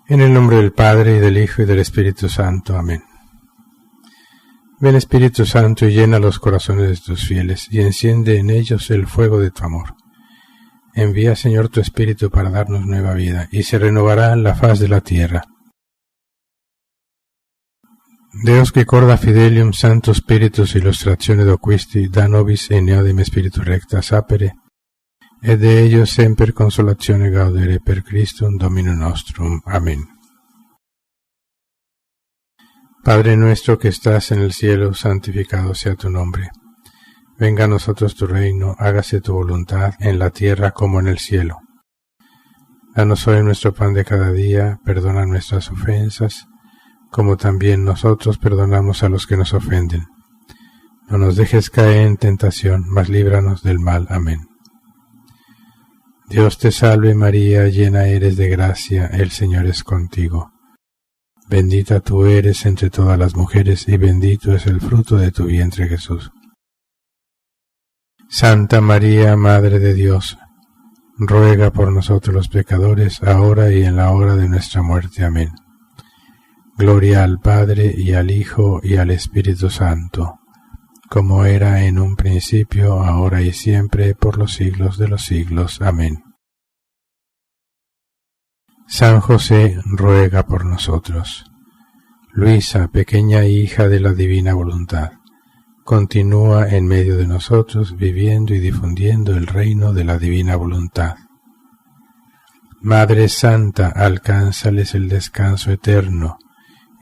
En el nombre del Padre, y del Hijo, y del Espíritu Santo. Amén. Ven, Espíritu Santo, y llena los corazones de tus fieles, y enciende en ellos el fuego de tu amor. Envía, Señor, tu Espíritu para darnos nueva vida, y se renovará la faz de la tierra. Deus que corda fidelium Santo Spiritus illustratione doquisti, da nobis et neodem Spiritu recta sapere, et de ellos semper consolazione gaudere per Christum Domino nostrum. Amén. Padre nuestro que estás en el cielo, santificado sea tu nombre. Venga a nosotros tu reino, hágase tu voluntad en la tierra como en el cielo. Danos hoy nuestro pan de cada día, perdona nuestras ofensas, como también nosotros perdonamos a los que nos ofenden. No nos dejes caer en tentación, mas líbranos del mal. Amén. Dios te salve María, llena eres de gracia, el Señor es contigo. Bendita tú eres entre todas las mujeres, y bendito es el fruto de tu vientre Jesús. Santa María, Madre de Dios, ruega por nosotros los pecadores, ahora y en la hora de nuestra muerte. Amén. Gloria al Padre, y al Hijo, y al Espíritu Santo, como era en un principio, ahora y siempre, por los siglos de los siglos. Amén. San José, ruega por nosotros. Luisa, pequeña hija de la divina voluntad, continúa en medio de nosotros, viviendo y difundiendo el reino de la divina voluntad. Madre Santa, alcánzales el descanso eterno,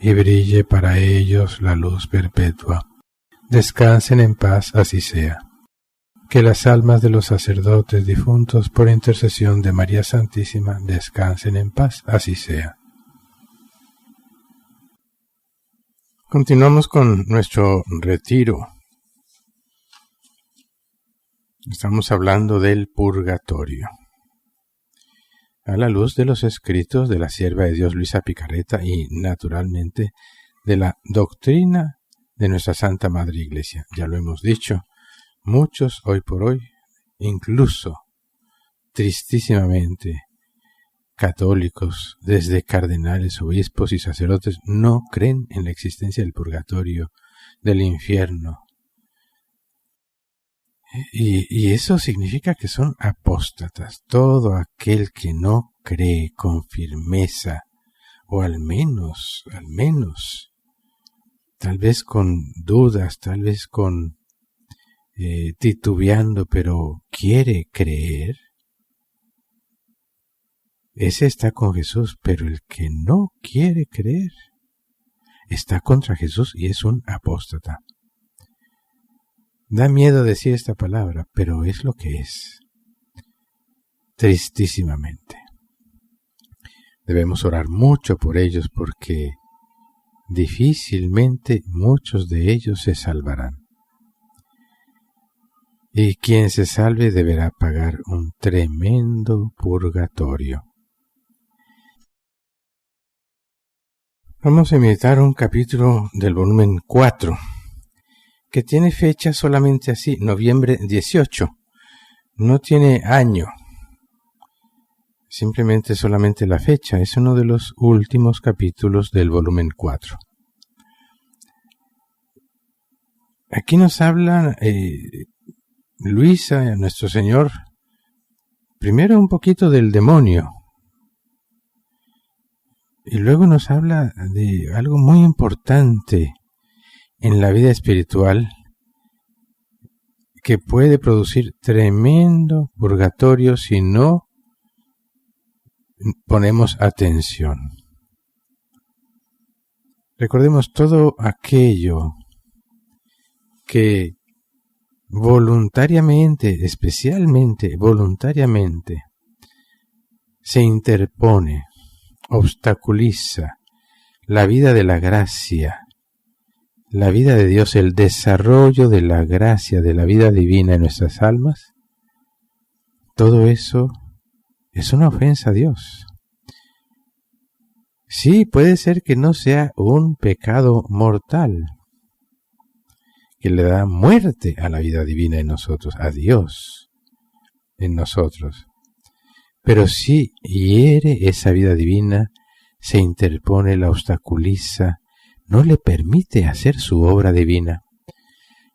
y brille para ellos la luz perpetua. Descansen en paz, así sea. Que las almas de los sacerdotes difuntos, por intercesión de María Santísima, descansen en paz, así sea. Continuamos con nuestro retiro. Estamos hablando del purgatorio, a la luz de los escritos de la sierva de Dios Luisa Picarreta y, naturalmente, de la doctrina de nuestra Santa Madre Iglesia. Ya lo hemos dicho, muchos hoy por hoy, incluso tristísimamente, católicos, desde cardenales, obispos y sacerdotes, no creen en la existencia del purgatorio, del infierno. Y eso significa que son apóstatas. Todo aquel que no cree con firmeza, o al menos, tal vez con dudas, tal vez con titubeando, pero quiere creer, ese está con Jesús. Pero el que no quiere creer está contra Jesús y es un apóstata. Da miedo decir esta palabra, pero es lo que es. Tristísimamente. Debemos orar mucho por ellos, porque difícilmente muchos de ellos se salvarán. Y quien se salve deberá pagar un tremendo purgatorio. Vamos a meditar un capítulo del volumen 4, que tiene fecha solamente así, noviembre 18. No tiene año, simplemente solamente la fecha. Es uno de los últimos capítulos del volumen 4. Aquí nos habla Luisa, nuestro Señor, primero un poquito del demonio, y luego nos habla de algo muy importante en la vida espiritual, que puede producir tremendo purgatorio si no ponemos atención. Recordemos todo aquello que voluntariamente, especialmente voluntariamente, se interpone, obstaculiza la vida de la gracia, la vida de Dios, el desarrollo de la gracia, de la vida divina en nuestras almas. Todo eso es una ofensa a Dios. Sí, puede ser que no sea un pecado mortal, que le da muerte a la vida divina en nosotros, a Dios en nosotros. Pero sí hiere esa vida divina se interpone, la obstaculiza, no le permite hacer su obra divina.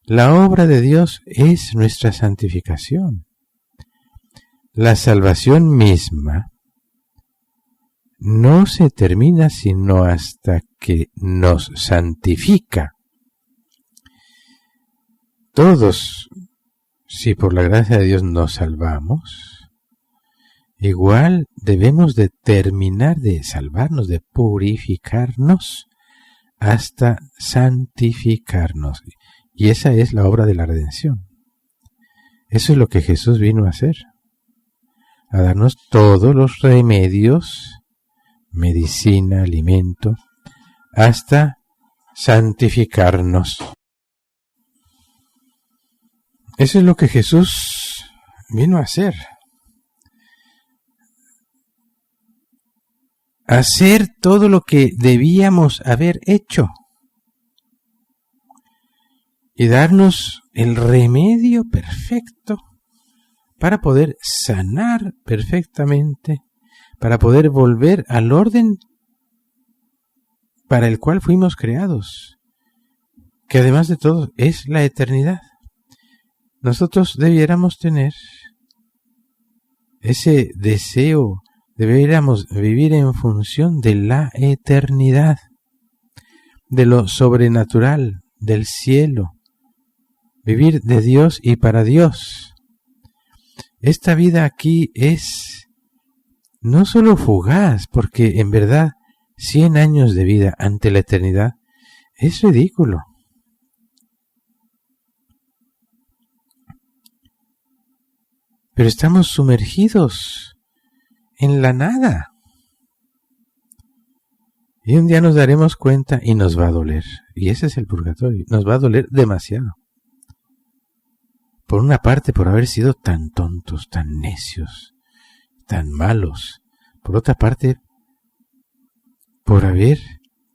La obra de Dios es nuestra santificación. La salvación misma no se termina sino hasta que nos santifica. Todos, si por la gracia de Dios nos salvamos, igual debemos de terminar de salvarnos, de purificarnos hasta santificarnos. Y esa es la obra de la redención. Eso es lo que Jesús vino a hacer, a darnos todos los remedios, medicina, alimento, hasta santificarnos. Eso es lo que Jesús vino a hacer. Hacer todo lo que debíamos haber hecho. Y darnos el remedio perfecto para poder sanar perfectamente, para poder volver al orden para el cual fuimos creados, que además de todo es la eternidad. Nosotros debiéramos tener ese deseo, debiéramos vivir en función de la eternidad, de lo sobrenatural, del cielo, vivir de Dios y para Dios. Esta vida aquí es no solo fugaz, porque en verdad 100 años de vida ante la eternidad es ridículo. Pero estamos sumergidos en la nada. Y un día nos daremos cuenta y nos va a doler. Y ese es el purgatorio. Nos va a doler demasiado. Por una parte, por haber sido tan tontos, tan necios, tan malos. Por otra parte, por haber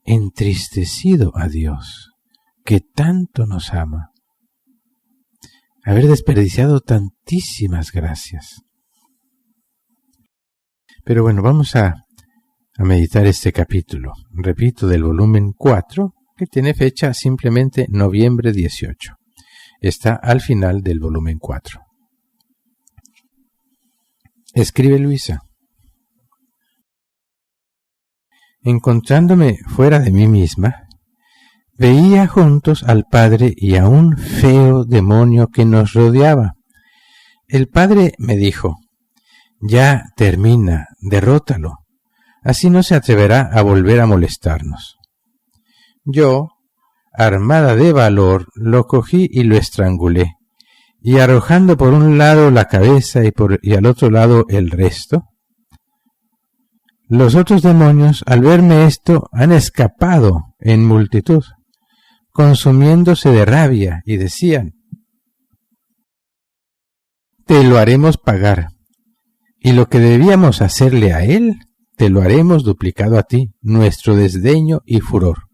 entristecido a Dios, que tanto nos ama. Haber desperdiciado tantísimas gracias. Pero bueno, vamos a meditar este capítulo, repito, del volumen 4, que tiene fecha simplemente noviembre 18. Está al final del volumen 4. Escribe Luisa: encontrándome fuera de mí misma, veía juntos al Padre y a un feo demonio que nos rodeaba. El Padre me dijo: ya termina, derrótalo, así no se atreverá a volver a molestarnos. Yo, armada de valor, lo cogí y lo estrangulé, y arrojando por un lado la cabeza y al otro lado el resto, los otros demonios, al verme esto, han escapado en multitud, consumiéndose de rabia, y decían: te lo haremos pagar, y lo que debíamos hacerle a él, te lo haremos duplicado a ti, nuestro desdeño y furor.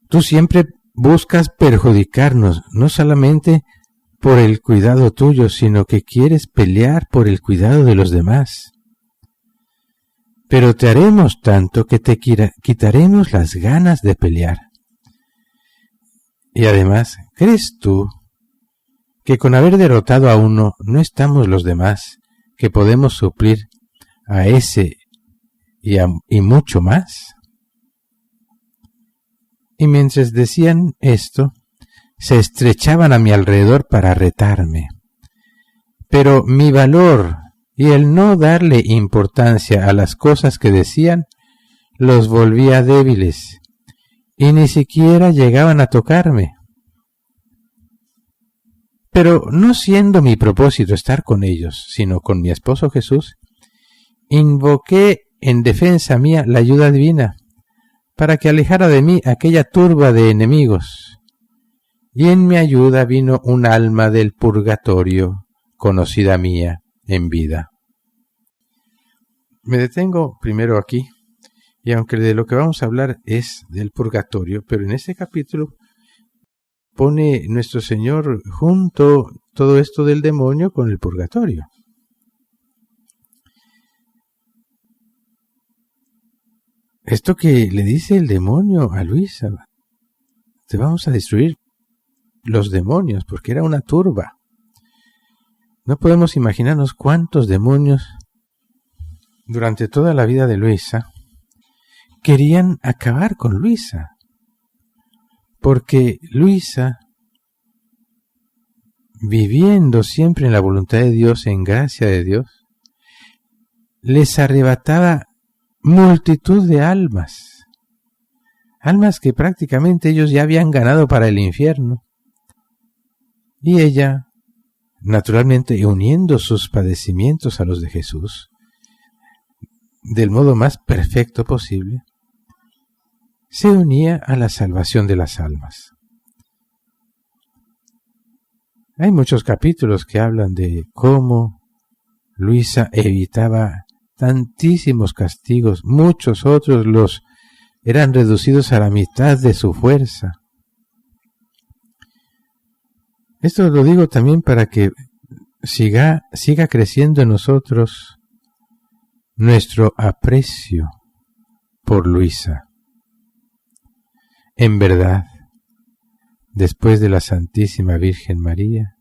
Tú siempre buscas perjudicarnos, no solamente por el cuidado tuyo, sino que quieres pelear por el cuidado de los demás. Pero te haremos tanto que te quitaremos las ganas de pelear. Y además, ¿crees tú que con haber derrotado a uno no estamos los demás, que podemos suplir a ese y mucho más? Y mientras decían esto, se estrechaban a mi alrededor para retarme. Pero mi valor y el no darle importancia a las cosas que decían los volvía débiles, y ni siquiera llegaban a tocarme. Pero no siendo mi propósito estar con ellos, sino con mi esposo Jesús, invoqué en defensa mía la ayuda divina, para que alejara de mí aquella turba de enemigos. Y en mi ayuda vino un alma del purgatorio, conocida mía en vida. Me detengo primero aquí, y aunque de lo que vamos a hablar es del purgatorio, pero en este capítulo pone nuestro Señor junto todo esto del demonio con el purgatorio. esto que le dice el demonio a Luisa, te vamos a destruir los demonios, porque era una turba. No podemos imaginarnos cuántos demonios durante toda la vida de Luisa querían acabar con Luisa, porque Luisa, viviendo siempre en la voluntad de Dios, en gracia de Dios, les arrebataba multitud de almas que prácticamente ellos ya habían ganado para el infierno, y ella, naturalmente uniendo sus padecimientos a los de Jesús, del modo más perfecto posible, se unía a la salvación de las almas. Hay muchos capítulos que hablan de cómo Luisa evitaba tantísimos castigos, muchos otros los eran reducidos a la mitad de su fuerza. Esto lo digo también para que siga creciendo en nosotros nuestro aprecio por Luisa. En verdad, después de la Santísima Virgen María,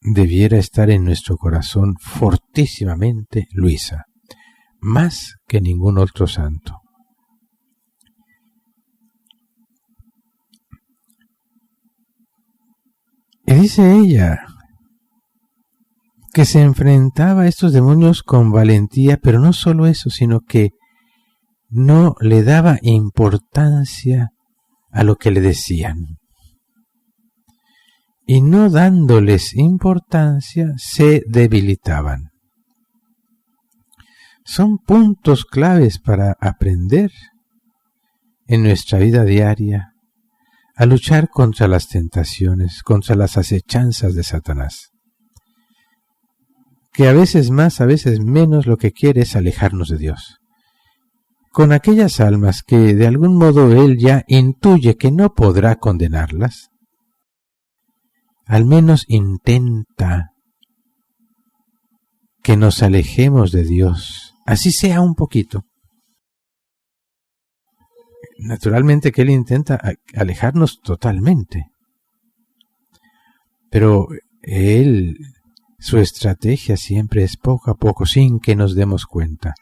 debiera estar en nuestro corazón fortísimamente Luisa, más que ningún otro santo. Y dice ella que se enfrentaba a estos demonios con valentía, pero no solo eso, sino que no le daba importancia a lo que le decían. Y no dándoles importancia, se debilitaban. Son puntos claves para aprender en nuestra vida diaria a luchar contra las tentaciones, contra las acechanzas de Satanás, que a veces más, a veces menos lo que quiere es alejarnos de Dios. Con aquellas almas que de algún modo él ya intuye que no podrá condenarlas, al menos intenta que nos alejemos de Dios, así sea un poquito. Naturalmente que él intenta alejarnos totalmente, pero su estrategia siempre es poco a poco, sin que nos demos cuenta,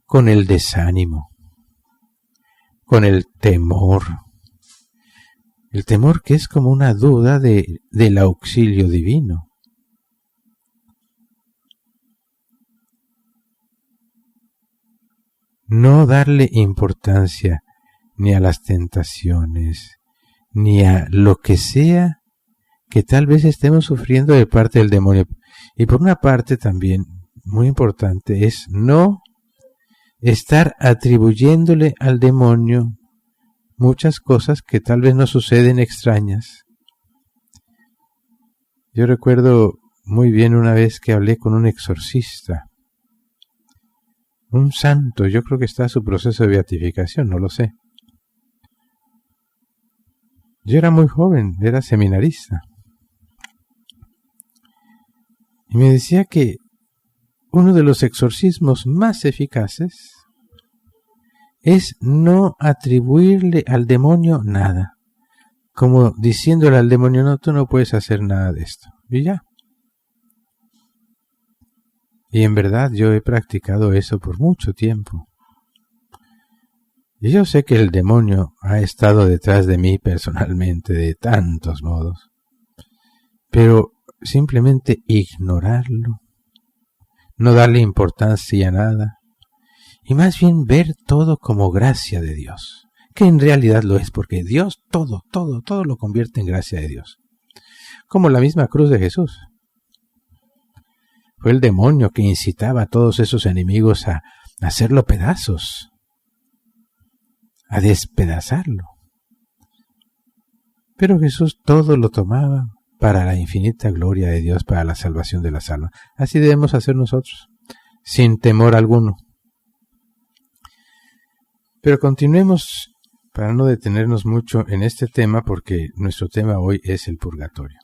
con el desánimo, con el temor que es como una duda del auxilio divino. No darle importancia ni a las tentaciones, ni a lo que sea que tal vez estemos sufriendo de parte del demonio. Y por una parte también, muy importante, es no estar atribuyéndole al demonio muchas cosas que tal vez nos suceden extrañas. Yo recuerdo muy bien una vez que hablé con un exorcista, un santo, yo creo que está en su proceso de beatificación, no lo sé. Yo era muy joven, era seminarista. Y me decía que uno de los exorcismos más eficaces es no atribuirle al demonio nada, como diciéndole al demonio, no, tú no puedes hacer nada de esto, y ya. Y en verdad yo he practicado eso por mucho tiempo. Y yo sé que el demonio ha estado detrás de mí personalmente de tantos modos, pero simplemente ignorarlo, no darle importancia a nada, y más bien ver todo como gracia de Dios, que en realidad lo es, porque Dios todo lo convierte en gracia de Dios. Como la misma cruz de Jesús. Fue el demonio que incitaba a todos esos enemigos a hacerlo pedazos, a despedazarlo. Pero Jesús todo lo tomaba para la infinita gloria de Dios, para la salvación de las almas. Así debemos hacer nosotros, sin temor alguno. Pero continuemos para no detenernos mucho en este tema, porque nuestro tema hoy es el purgatorio.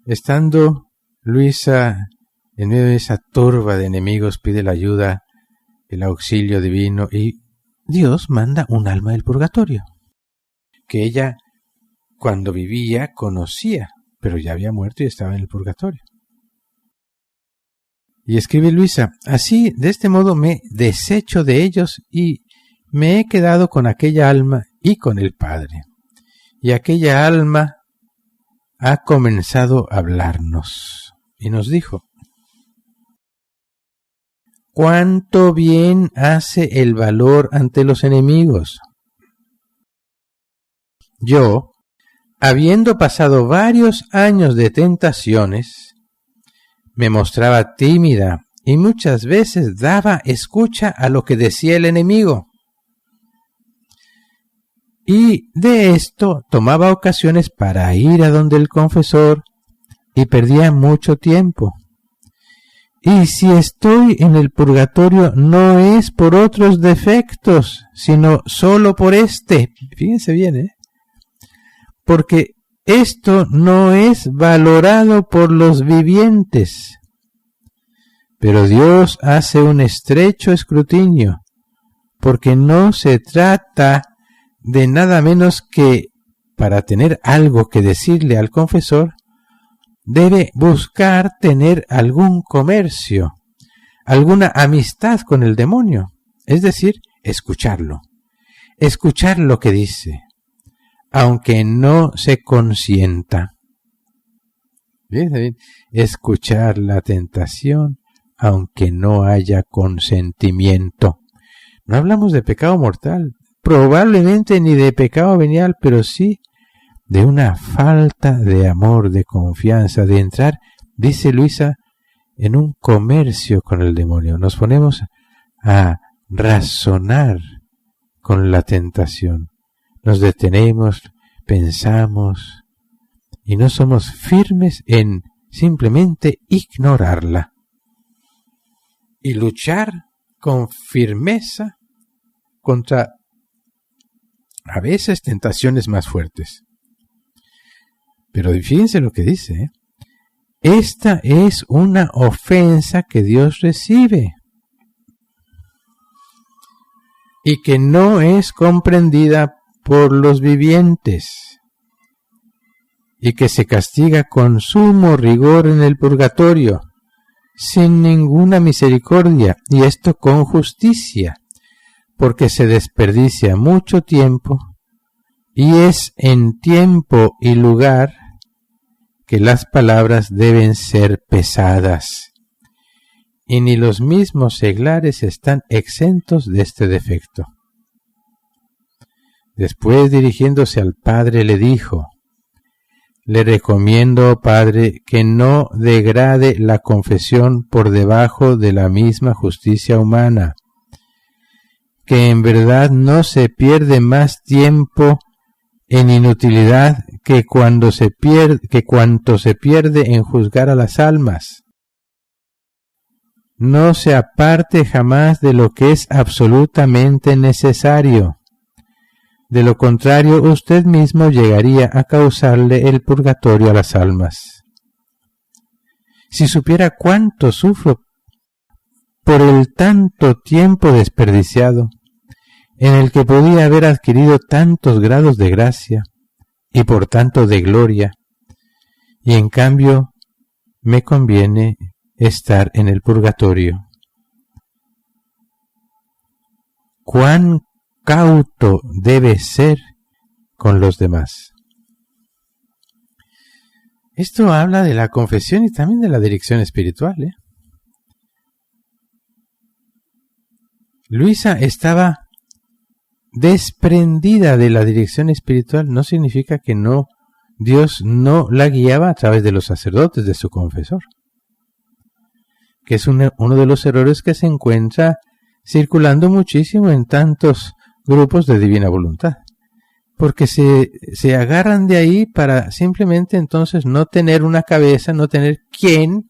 Estando Luisa en medio de esa turba de enemigos pide la ayuda, el auxilio divino, y Dios manda un alma del purgatorio, que ella cuando vivía conocía, pero ya había muerto y estaba en el purgatorio. Y escribe Luisa: así, de este modo me desecho de ellos y me he quedado con aquella alma y con el Padre. Y aquella alma ha comenzado a hablarnos y nos dijo: ¿cuánto bien hace el valor ante los enemigos? Yo, habiendo pasado varios años de tentaciones, me mostraba tímida y muchas veces daba escucha a lo que decía el enemigo. Y de esto tomaba ocasiones para ir a donde el confesor y perdía mucho tiempo. Y si estoy en el purgatorio no es por otros defectos, sino solo por este. Fíjense bien, porque esto no es valorado por los vivientes. Pero Dios hace un estrecho escrutinio, porque no se trata de nada menos que, para tener algo que decirle al confesor, debe buscar tener algún comercio, alguna amistad con el demonio, es decir, escucharlo, escuchar lo que dice, aunque no se consienta. Bien, escuchar la tentación, aunque no haya consentimiento. No hablamos de pecado mortal, probablemente ni de pecado venial, pero sí de una falta de amor, de confianza, de entrar, dice Luisa, en un comercio con el demonio. Nos ponemos a razonar con la tentación. Nos detenemos, pensamos, y no somos firmes en simplemente ignorarla. Y luchar con firmeza contra a veces tentaciones más fuertes. Pero fíjense lo que dice, esta es una ofensa que Dios recibe y que no es comprendida por los vivientes y que se castiga con sumo rigor en el purgatorio, sin ninguna misericordia, y esto con justicia, porque se desperdicia mucho tiempo, y es en tiempo y lugar que las palabras deben ser pesadas, y ni los mismos seglares están exentos de este defecto. Después, dirigiéndose al Padre, le dijo: le recomiendo, Padre, que no degrade la confesión por debajo de la misma justicia humana, que en verdad no se pierde más tiempo en inutilidad que cuanto se pierde en juzgar a las almas. No se aparte jamás de lo que es absolutamente necesario. De lo contrario, usted mismo llegaría a causarle el purgatorio a las almas. Si supiera cuánto sufro por el tanto tiempo desperdiciado, en el que podía haber adquirido tantos grados de gracia y por tanto de gloria, y en cambio me conviene estar en el purgatorio. ¿Cuán cauto debe ser con los demás? Esto habla de la confesión y también de la dirección espiritual. Luisa estaba desprendida de la dirección espiritual. No significa que Dios no la guiaba a través de los sacerdotes, de su confesor, que es uno de los errores que se encuentra circulando muchísimo en tantos grupos de divina voluntad, porque se agarran de ahí para simplemente entonces no tener una cabeza, no tener quien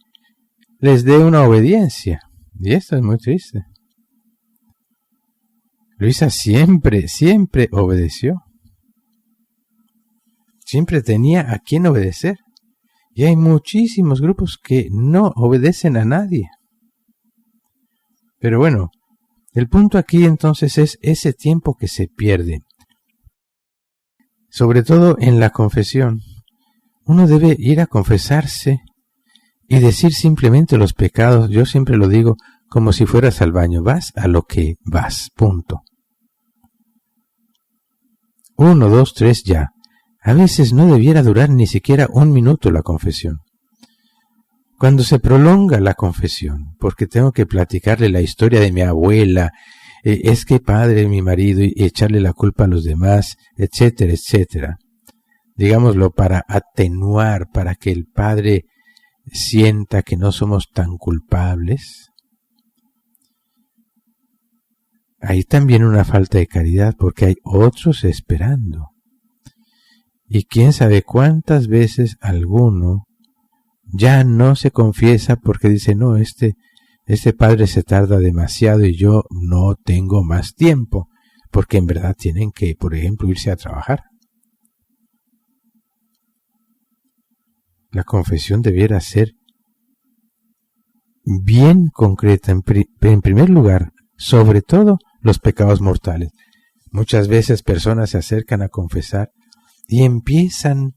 les dé una obediencia, y esto es muy triste. Luisa siempre obedeció, siempre tenía a quien obedecer, Y hay muchísimos grupos que no obedecen a nadie. Pero bueno, el punto aquí entonces es ese tiempo que se pierde. Sobre todo en la confesión. Uno debe ir a confesarse y decir simplemente los pecados. Yo siempre lo digo como si fueras al baño. Vas a lo que vas, punto. 1, 2, 3, ya. A veces no debiera durar ni siquiera 1 minuto la confesión. Cuando se prolonga la confesión, porque tengo que platicarle la historia de mi abuela, es que padre, mi marido, y echarle la culpa a los demás, etcétera, etcétera. Digámoslo, para atenuar, para que el padre sienta que no somos tan culpables. Hay también una falta de caridad, porque hay otros esperando. Y quién sabe cuántas veces alguno ya no se confiesa porque dice, no, este padre se tarda demasiado y yo no tengo más tiempo, porque en verdad tienen que, por ejemplo, irse a trabajar. La confesión debiera ser bien concreta, en primer lugar, sobre todo los pecados mortales. Muchas veces personas se acercan a confesar y empiezan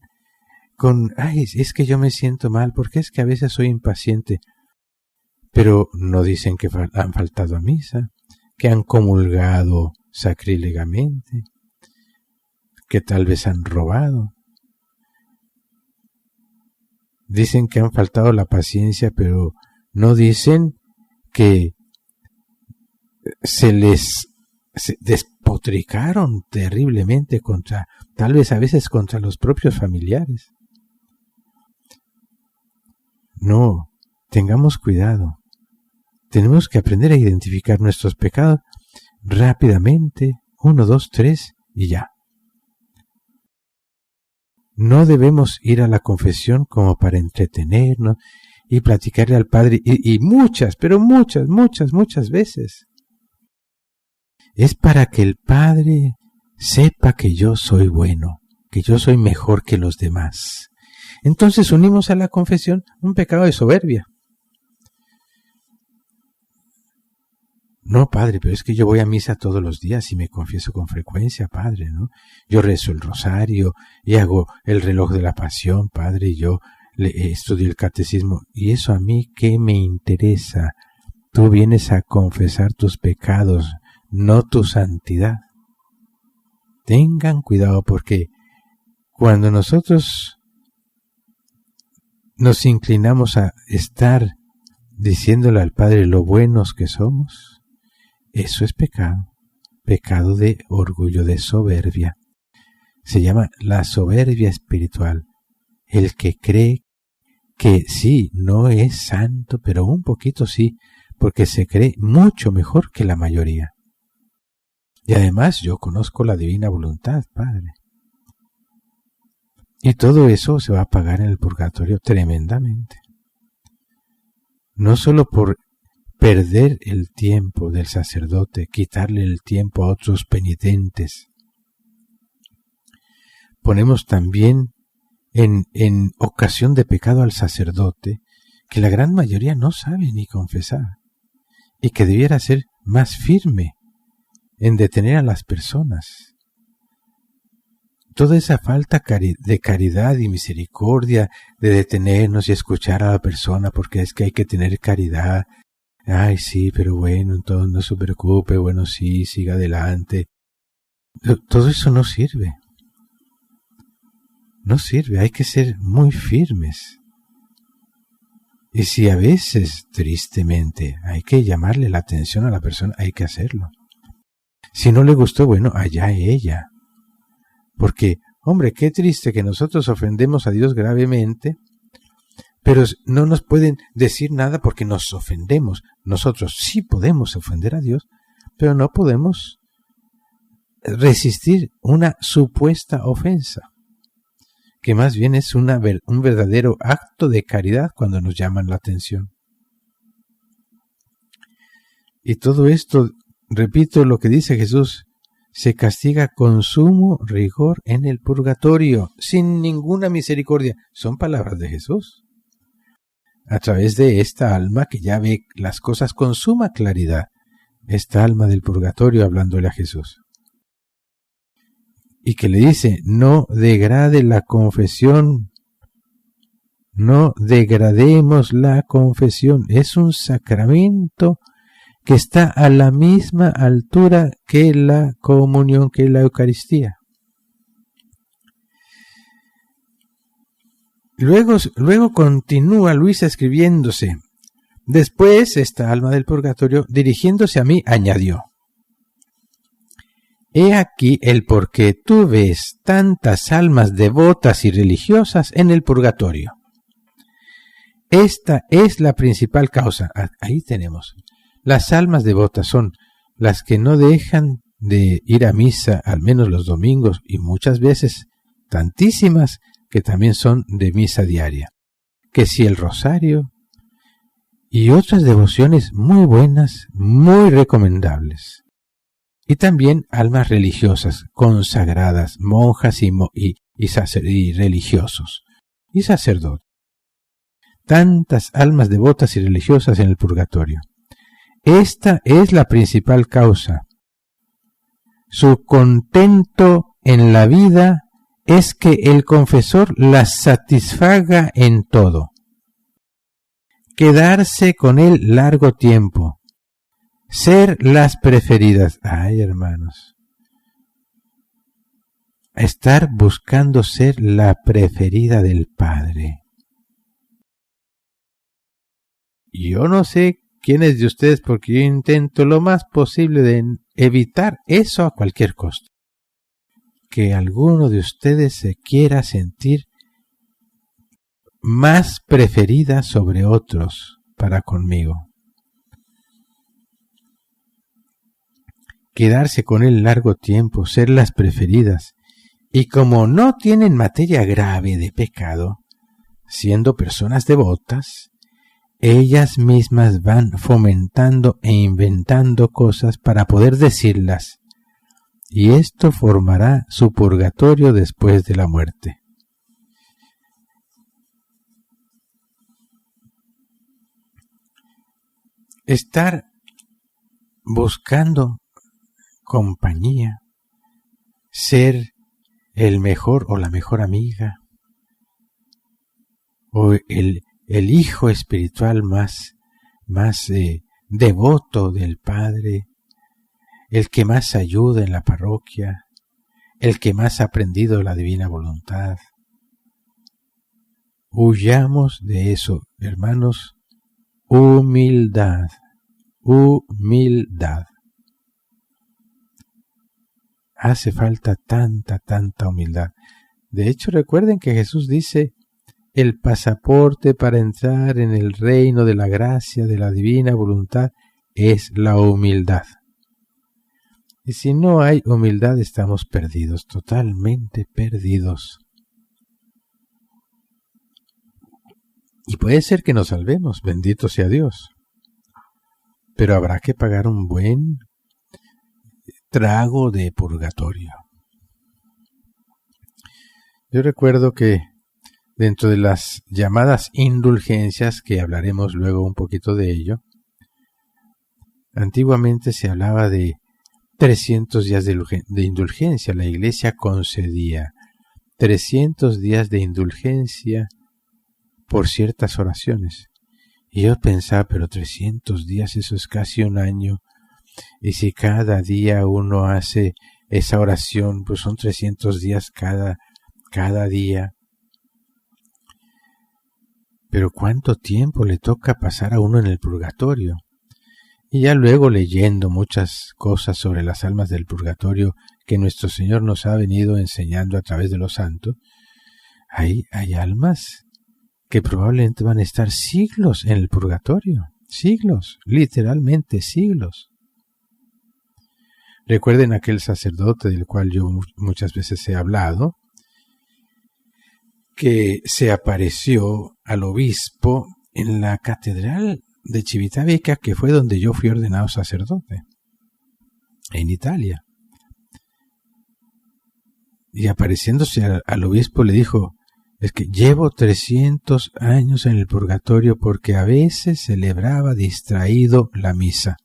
con, ay, es que yo me siento mal, porque es que a veces soy impaciente. Pero no dicen que han faltado a misa, que han comulgado sacrílegamente, que tal vez han robado. Dicen que han faltado la paciencia, pero no dicen que se despotricaron terriblemente tal vez a veces contra los propios familiares. No, tengamos cuidado. Tenemos que aprender a identificar nuestros pecados rápidamente, 1, 2, 3 y ya. No debemos ir a la confesión como para entretenernos y platicarle al Padre, y muchas veces. Es para que el Padre sepa que yo soy bueno, que yo soy mejor que los demás. Entonces unimos a la confesión un pecado de soberbia. No, Padre, pero es que yo voy a misa todos los días y me confieso con frecuencia, Padre, ¿no? Yo rezo el rosario y hago el reloj de la pasión, Padre, y yo estudio el catecismo. ¿Y eso a mí qué me interesa? Tú vienes a confesar tus pecados, no tu santidad. Tengan cuidado, porque cuando nosotros nos inclinamos a estar diciéndole al Padre lo buenos que somos, eso es pecado, pecado de orgullo, de soberbia. Se llama la soberbia espiritual, el que cree que sí, no es santo, pero un poquito sí, porque se cree mucho mejor que la mayoría. Y además yo conozco la divina voluntad, Padre. Y todo eso se va a pagar en el purgatorio tremendamente. No solo por perder el tiempo del sacerdote, quitarle el tiempo a otros penitentes. Ponemos también en ocasión de pecado al sacerdote, que la gran mayoría no sabe ni confesar, y que debiera ser más firme en detener a las personas. Toda esa falta de caridad y misericordia, de detenernos y escuchar a la persona, porque es que hay que tener caridad. Ay, sí, pero bueno, entonces no se preocupe, bueno, sí, siga adelante. Todo eso no sirve. No sirve, hay que ser muy firmes. Y si a veces, tristemente, hay que llamarle la atención a la persona, hay que hacerlo. Si no le gustó, bueno, allá ella. Porque, hombre, qué triste que nosotros ofendemos a Dios gravemente, pero no nos pueden decir nada porque nos ofendemos. Nosotros sí podemos ofender a Dios, pero no podemos resistir una supuesta ofensa, que más bien es un verdadero acto de caridad cuando nos llaman la atención. Y todo esto, repito lo que dice Jesús, se castiga con sumo rigor en el purgatorio, sin ninguna misericordia. Son palabras de Jesús. A través de esta alma que ya ve las cosas con suma claridad, esta alma del purgatorio hablándole a Jesús. Y que le dice, no degrade la confesión, no degrademos la confesión. Es un sacramento que está a la misma altura que la comunión, que la Eucaristía. Luego continúa Luisa escribiéndose. Después, esta alma del purgatorio, dirigiéndose a mí, añadió: he aquí el por qué tú ves tantas almas devotas y religiosas en el purgatorio. Esta es la principal causa. Ahí tenemos. Las almas devotas son las que no dejan de ir a misa, al menos los domingos, y muchas veces tantísimas que también son de misa diaria. Que si el rosario y otras devociones muy buenas, muy recomendables. Y también almas religiosas, consagradas, monjas y religiosos, y sacerdotes. Tantas almas devotas y religiosas en el purgatorio. Esta es la principal causa. Su contento en la vida es que el confesor las satisfaga en todo. Quedarse con él largo tiempo. Ser las preferidas. Ay, hermanos. Estar buscando ser la preferida del Padre. Yo no sé quiénes de ustedes, porque yo intento lo más posible de evitar eso a cualquier costo. Que alguno de ustedes se quiera sentir más preferida sobre otros para conmigo. Quedarse con él largo tiempo, ser las preferidas, y como no tienen materia grave de pecado, siendo personas devotas, ellas mismas van fomentando e inventando cosas para poder decirlas, y esto formará su purgatorio después de la muerte. Estar buscando compañía, ser el mejor o la mejor amiga, o el hijo espiritual más devoto del Padre, el que más ayuda en la parroquia, el que más ha aprendido la divina voluntad. Huyamos de eso, hermanos. Humildad, humildad. Hace falta tanta humildad. De hecho, recuerden que Jesús dice, el pasaporte para entrar en el reino de la gracia, de la divina voluntad, es la humildad. Y si no hay humildad, estamos perdidos, totalmente perdidos. Y puede ser que nos salvemos, bendito sea Dios. Pero habrá que pagar un buen trago de purgatorio. Yo recuerdo que dentro de las llamadas indulgencias, que hablaremos luego un poquito de ello, antiguamente se hablaba de 300 días de indulgencia. La Iglesia concedía 300 días de indulgencia por ciertas oraciones. Y yo pensaba, pero 300 días, eso es casi un año. Y si cada día uno hace esa oración, pues son 300 días cada día. Pero ¿cuánto tiempo le toca pasar a uno en el purgatorio? Y ya luego leyendo muchas cosas sobre las almas del purgatorio que nuestro Señor nos ha venido enseñando a través de los santos, hay almas que probablemente van a estar siglos en el purgatorio, siglos, literalmente siglos. Recuerden aquel sacerdote del cual yo muchas veces he hablado, que se apareció al obispo en la catedral de Civitavecchia, que fue donde yo fui ordenado sacerdote, en Italia. y apareciéndose al obispo le dijo: es que llevo 300 años en el purgatorio porque a veces celebraba distraído la misa.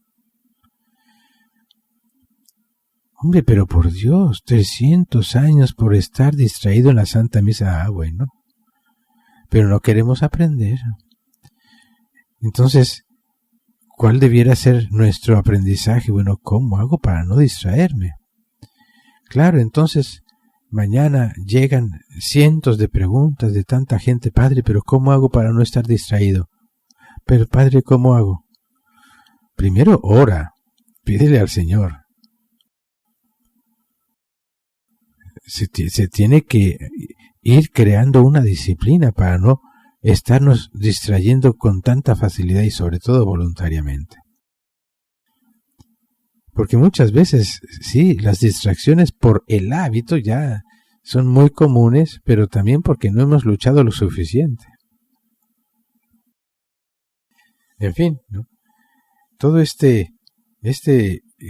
Hombre, pero por Dios, 300 años por estar distraído en la Santa Misa. Bueno, pero no queremos aprender. Entonces, ¿cuál debiera ser nuestro aprendizaje? Bueno, ¿cómo hago para no distraerme? Claro, entonces, mañana llegan cientos de preguntas de tanta gente. Padre, pero ¿cómo hago para no estar distraído? Pero Padre, ¿cómo hago? Primero ora, pídele al Señor. Se tiene que ir creando una disciplina para no estarnos distrayendo con tanta facilidad y sobre todo voluntariamente. Porque muchas veces, sí, las distracciones por el hábito ya son muy comunes, pero también porque no hemos luchado lo suficiente. En fin, ¿no? Todo este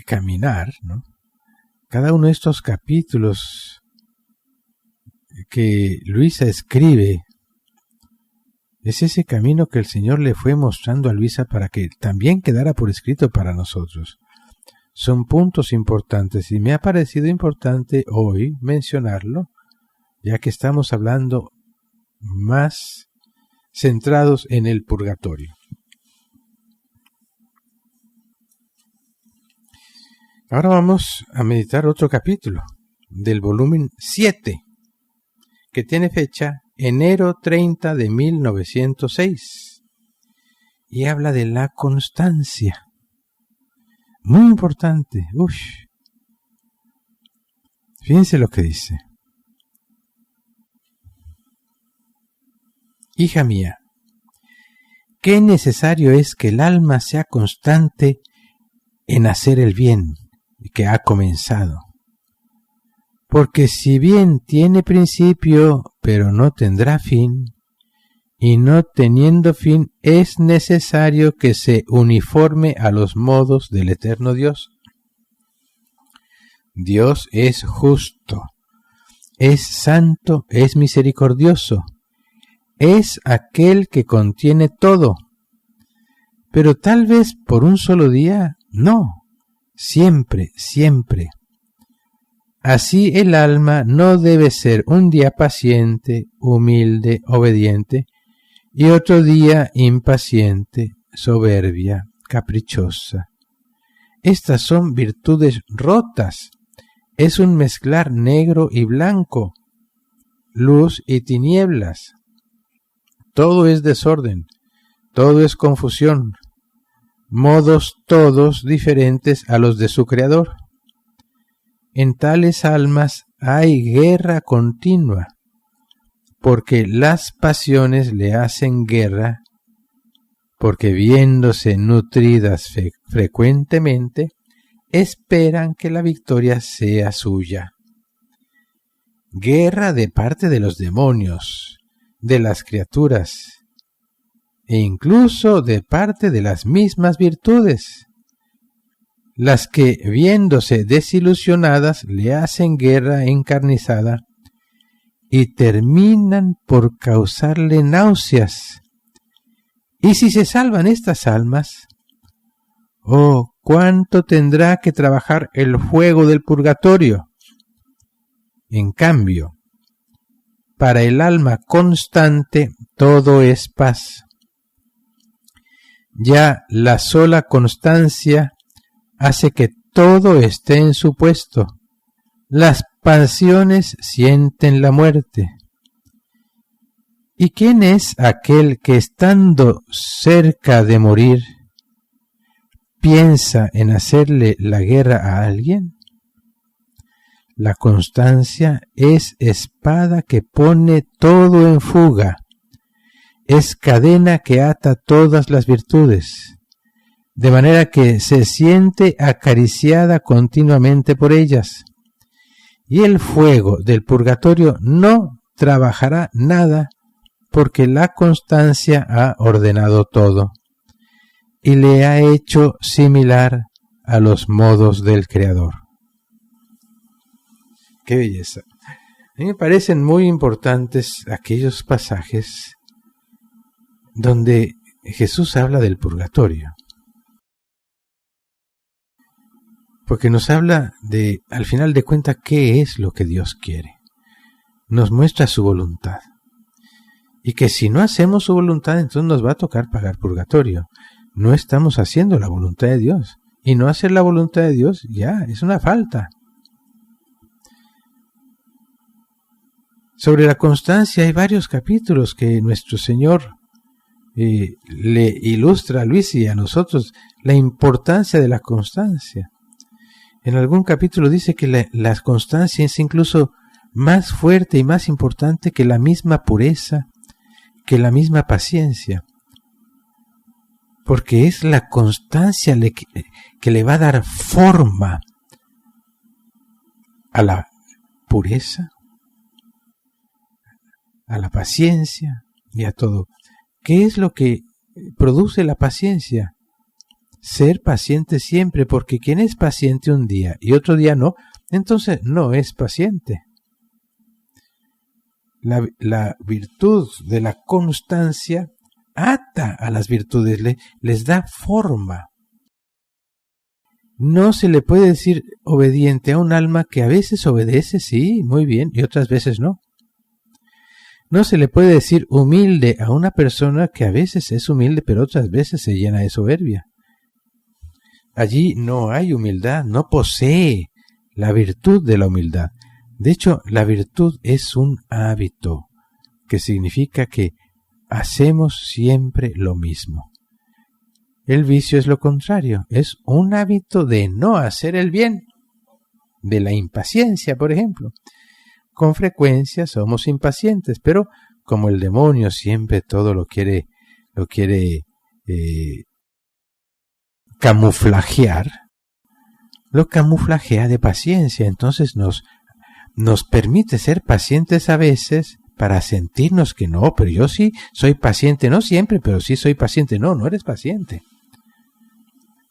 caminar, ¿no? Cada uno de estos capítulos que Luisa escribe es ese camino que el Señor le fue mostrando a Luisa para que también quedara por escrito para nosotros. Son puntos importantes y me ha parecido importante hoy mencionarlo, ya que estamos hablando más centrados en el purgatorio. Ahora vamos a meditar otro capítulo del volumen 7, que tiene fecha enero 30 de 1906 y habla de la constancia. Muy importante. Fíjense lo que dice. Hija mía, qué necesario es que el alma sea constante en hacer el bien que ha comenzado. Porque si bien tiene principio, pero no tendrá fin, y no teniendo fin, es necesario que se uniforme a los modos del eterno Dios. Dios es justo, es santo, es misericordioso, es aquel que contiene todo. Pero tal vez por un solo día, no, siempre, siempre. Así el alma no debe ser un día paciente, humilde, obediente, y otro día impaciente, soberbia, caprichosa. Estas son virtudes rotas. Es un mezclar negro y blanco, luz y tinieblas. Todo es desorden, todo es confusión, modos todos diferentes a los de su Creador. En tales almas hay guerra continua, porque las pasiones le hacen guerra, porque viéndose nutridas frecuentemente, esperan que la victoria sea suya. Guerra de parte de los demonios, de las criaturas, e incluso de parte de las mismas virtudes, las que, viéndose desilusionadas, le hacen guerra encarnizada y terminan por causarle náuseas. Y si se salvan estas almas, ¡oh, cuánto tendrá que trabajar el fuego del purgatorio! En cambio, para el alma constante todo es paz. Ya la sola constancia hace que todo esté en su puesto. Las pasiones sienten la muerte. ¿Y quién es aquel que, estando cerca de morir, piensa en hacerle la guerra a alguien? La constancia es espada que pone todo en fuga, es cadena que ata todas las virtudes, de manera que se siente acariciada continuamente por ellas. Y el fuego del purgatorio no trabajará nada, porque la constancia ha ordenado todo, y le ha hecho similar a los modos del Creador. ¡Qué belleza! A mí me parecen muy importantes aquellos pasajes donde Jesús habla del purgatorio. Porque nos habla de, al final de cuentas, qué es lo que Dios quiere. Nos muestra su voluntad. Y que si no hacemos su voluntad, entonces nos va a tocar pagar purgatorio. No estamos haciendo la voluntad de Dios. Y no hacer la voluntad de Dios, ya, es una falta. Sobre la constancia hay varios capítulos que nuestro Señor le ilustra a Luis y a nosotros la importancia de la constancia. En algún capítulo dice que la constancia es incluso más fuerte y más importante que la misma pureza, que la misma paciencia. Porque es la constancia que le va a dar forma a la pureza, a la paciencia y a todo. ¿Qué es lo que produce la paciencia? Ser paciente siempre, porque quien es paciente un día y otro día no, entonces no es paciente. La virtud de la constancia ata a las virtudes, les da forma. No se le puede decir obediente a un alma que a veces obedece, sí, muy bien, y otras veces no. No se le puede decir humilde a una persona que a veces es humilde, pero otras veces se llena de soberbia. Allí no hay humildad, no posee la virtud de la humildad. De hecho, la virtud es un hábito, que significa que hacemos siempre lo mismo. El vicio es lo contrario, es un hábito de no hacer el bien, de la impaciencia, por ejemplo. Con frecuencia somos impacientes, pero como el demonio siempre todo lo quiere camuflajear, lo camuflajea de paciencia. Entonces nos permite ser pacientes a veces para sentirnos que no, pero yo sí soy paciente, no siempre, pero sí soy paciente. No eres paciente.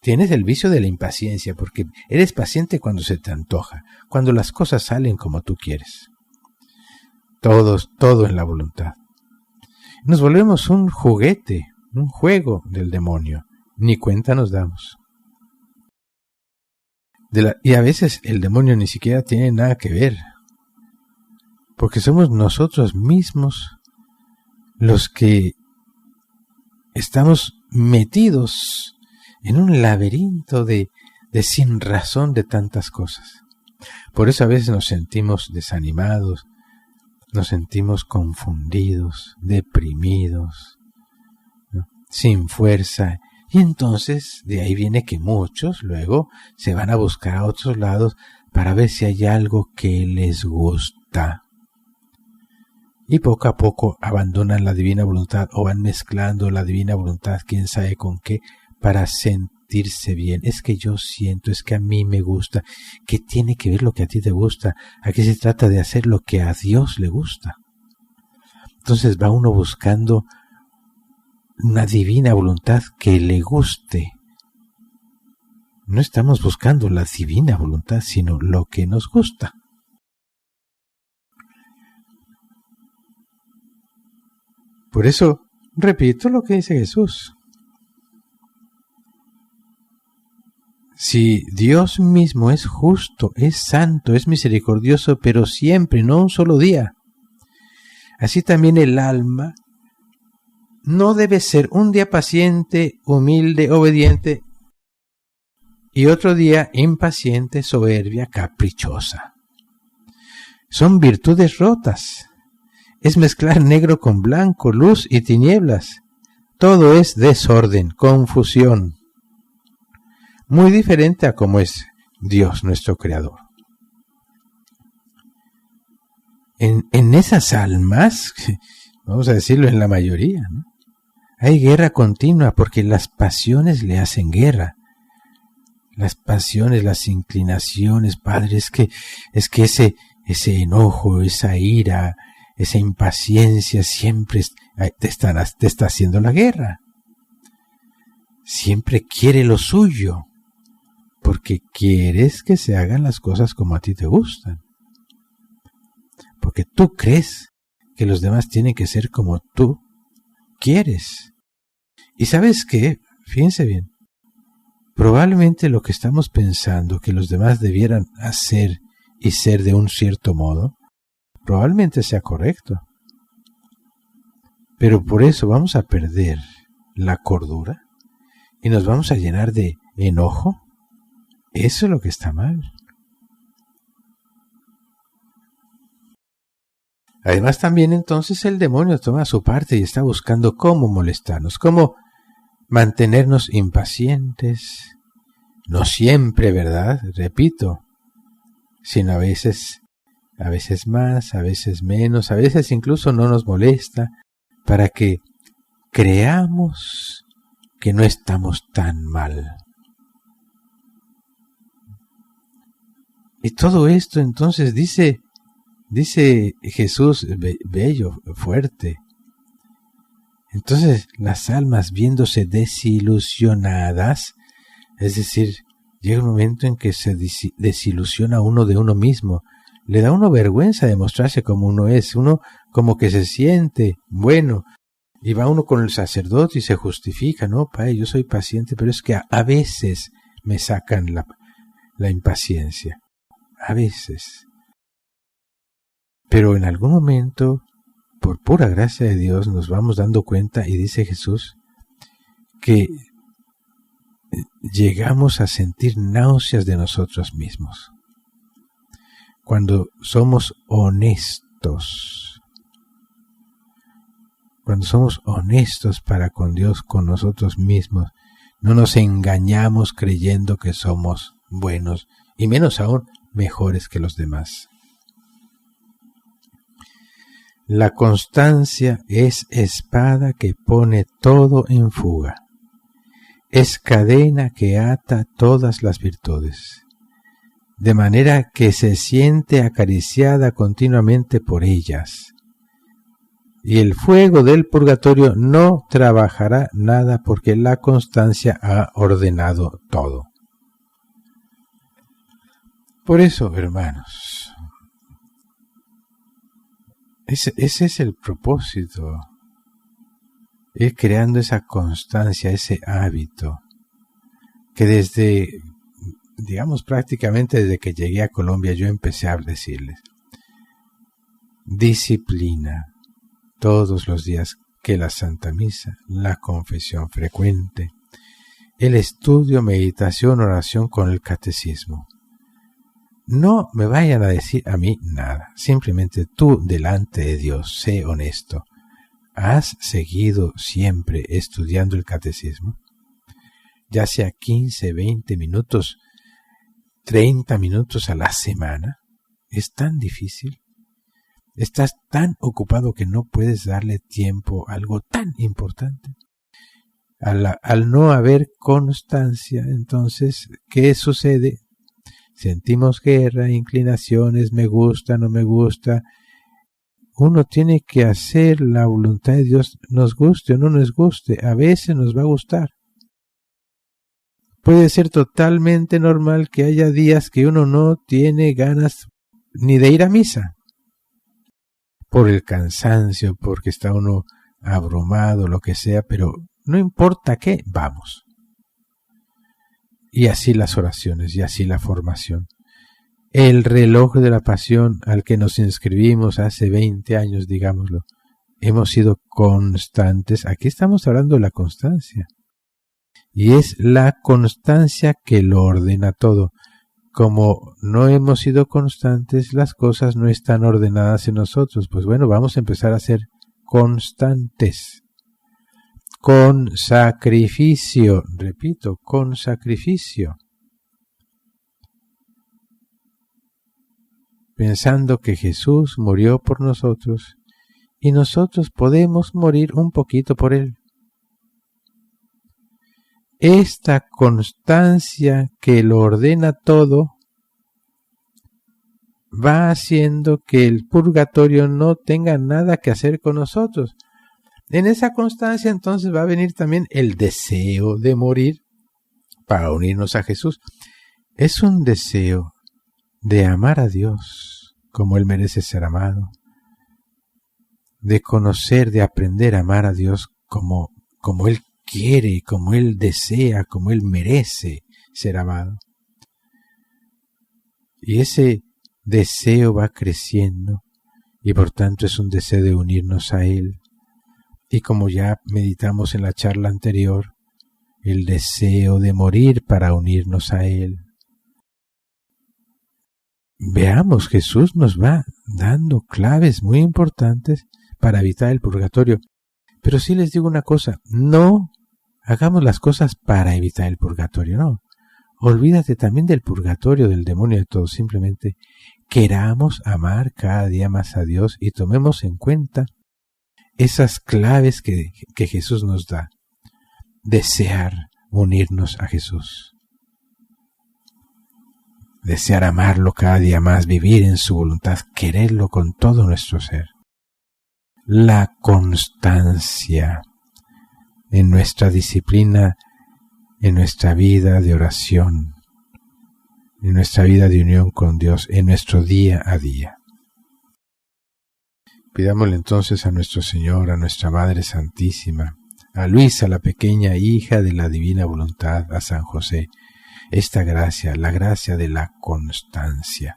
Tienes el vicio de la impaciencia, porque eres paciente cuando se te antoja, cuando las cosas salen como tú quieres. Todo en la voluntad. Nos volvemos un juguete, un juego del demonio. Ni cuenta nos damos. Y a veces el demonio ni siquiera tiene nada que ver, porque somos nosotros mismos los que estamos metidos en un laberinto de sin razón de tantas cosas. Por eso a veces nos sentimos desanimados, nos sentimos confundidos, deprimidos, ¿no? Sin fuerza. Y entonces de ahí viene que muchos luego se van a buscar a otros lados para ver si hay algo que les gusta. Y poco a poco abandonan la divina voluntad o van mezclando la divina voluntad, quién sabe con qué, para sentirse bien. Es que yo siento, es que a mí me gusta. ¿Qué tiene que ver lo que a ti te gusta? Aquí se trata de hacer lo que a Dios le gusta. Entonces va uno buscando una divina voluntad que le guste. No estamos buscando la divina voluntad, sino lo que nos gusta. Por eso, repito lo que dice Jesús. Si Dios mismo es justo, es santo, es misericordioso, pero siempre, no un solo día, así también el alma no debe ser un día paciente, humilde, obediente, y otro día impaciente, soberbia, caprichosa. Son virtudes rotas. Es mezclar negro con blanco, luz y tinieblas. Todo es desorden, confusión. Muy diferente a cómo es Dios, nuestro Creador. En esas almas, vamos a decirlo en la mayoría, ¿no?, hay guerra continua porque las pasiones le hacen guerra. Las pasiones, las inclinaciones, Padre, es que ese enojo, esa ira, esa impaciencia siempre te está haciendo la guerra. Siempre quiere lo suyo, porque quieres que se hagan las cosas como a ti te gustan. porque tú crees que los demás tienen que ser como tú quieres. ¿Y sabes qué? Fíjense bien. Probablemente lo que estamos pensando que los demás debieran hacer y ser de un cierto modo, probablemente sea correcto. Pero por eso vamos a perder la cordura y nos vamos a llenar de enojo. Eso es lo que está mal. Además también entonces el demonio toma su parte y está buscando cómo molestarnos, cómo mantenernos impacientes, no siempre, ¿verdad? Repito, sino a veces más, a veces menos, a veces incluso no nos molesta, para que creamos que no estamos tan mal. Y todo esto entonces dice Jesús, bello, fuerte. Entonces las almas viéndose desilusionadas, es decir, llega un momento en que se desilusiona uno de uno mismo, le da a uno vergüenza de mostrarse como uno es, uno como que se siente bueno, y va uno con el sacerdote y se justifica, no, Padre, yo soy paciente, pero es que a veces me sacan la impaciencia, a veces. Pero en algún momento, por pura gracia de Dios, nos vamos dando cuenta, y dice Jesús, que llegamos a sentir náuseas de nosotros mismos. Cuando somos honestos, para con Dios, con nosotros mismos, no nos engañamos creyendo que somos buenos, y menos aún mejores que los demás. La constancia es espada que pone todo en fuga. Es cadena que ata todas las virtudes, de manera que se siente acariciada continuamente por ellas. Y el fuego del purgatorio no trabajará nada porque la constancia ha ordenado todo. Por eso, hermanos, ese es el propósito, ir creando esa constancia, ese hábito, que desde, digamos prácticamente desde que llegué a Colombia, yo empecé a decirles, disciplina, todos los días, que la Santa Misa, la confesión frecuente, el estudio, meditación, oración con el catecismo. No me vayan a decir a mí nada, simplemente tú delante de Dios, sé honesto. ¿Has seguido siempre estudiando el catecismo? Ya sea 15, 20 minutos, 30 minutos a la semana. ¿Es tan difícil? ¿Estás tan ocupado que no puedes darle tiempo a algo tan importante? Al no haber constancia, entonces, ¿qué sucede? Sentimos guerra, inclinaciones, me gusta, no me gusta. Uno tiene que hacer la voluntad de Dios, nos guste o no nos guste, a veces nos va a gustar. Puede ser totalmente normal que haya días que uno no tiene ganas ni de ir a misa, por el cansancio, porque está uno abrumado, lo que sea, pero no importa qué, vamos. Y así las oraciones, y así la formación. El reloj de la pasión al que nos inscribimos hace 20 años, digámoslo, hemos sido constantes. Aquí estamos hablando de la constancia. Y es la constancia que lo ordena todo. Como no hemos sido constantes, las cosas no están ordenadas en nosotros. Pues bueno, vamos a empezar a ser constantes. Con sacrificio, repito, con sacrificio. Pensando que Jesús murió por nosotros y nosotros podemos morir un poquito por Él. Esta constancia que lo ordena todo va haciendo que el purgatorio no tenga nada que hacer con nosotros. En esa constancia entonces va a venir también el deseo de morir para unirnos a Jesús. Es un deseo de amar a Dios, como Él merece ser amado, de conocer, de aprender a amar a Dios como Él quiere, como Él desea, como Él merece ser amado. Y ese deseo va creciendo y por tanto es un deseo de unirnos a Él. Y como ya meditamos en la charla anterior, el deseo de morir para unirnos a Él. Veamos, Jesús nos va dando claves muy importantes para evitar el purgatorio. Pero sí les digo una cosa, no hagamos las cosas para evitar el purgatorio, no. Olvídate también del purgatorio, del demonio y de todo. Simplemente queramos amar cada día más a Dios y tomemos en cuenta esas claves que Jesús nos da. Desear unirnos a Jesús. Desear amarlo cada día más, vivir en su voluntad, quererlo con todo nuestro ser. La constancia en nuestra disciplina, en nuestra vida de oración, en nuestra vida de unión con Dios, en nuestro día a día. Pidámosle entonces a nuestro Señor, a nuestra Madre Santísima, a Luisa, la pequeña hija de la divina voluntad, a San José, esta gracia, la gracia de la constancia.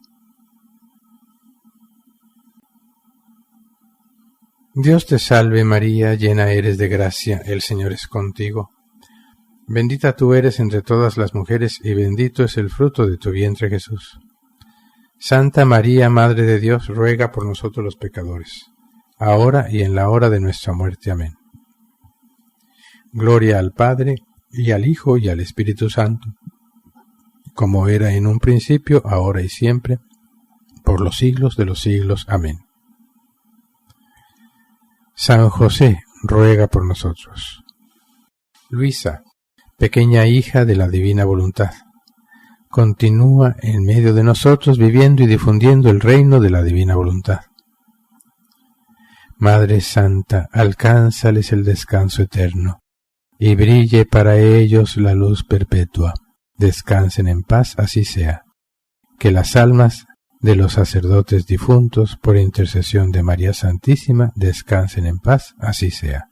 Dios te salve María, llena eres de gracia, el Señor es contigo. Bendita tú eres entre todas las mujeres y bendito es el fruto de tu vientre Jesús. Santa María, Madre de Dios, ruega por nosotros los pecadores, ahora y en la hora de nuestra muerte. Amén. Gloria al Padre, y al Hijo, y al Espíritu Santo, como era en un principio, ahora y siempre, por los siglos de los siglos. Amén. San José, ruega por nosotros. Luisa, pequeña hija de la divina voluntad, continúa en medio de nosotros viviendo y difundiendo el reino de la divina voluntad. Madre Santa, alcánzales el descanso eterno, y brille para ellos la luz perpetua. Descansen en paz, así sea. Que las almas de los sacerdotes difuntos, por intercesión de María Santísima, descansen en paz, así sea.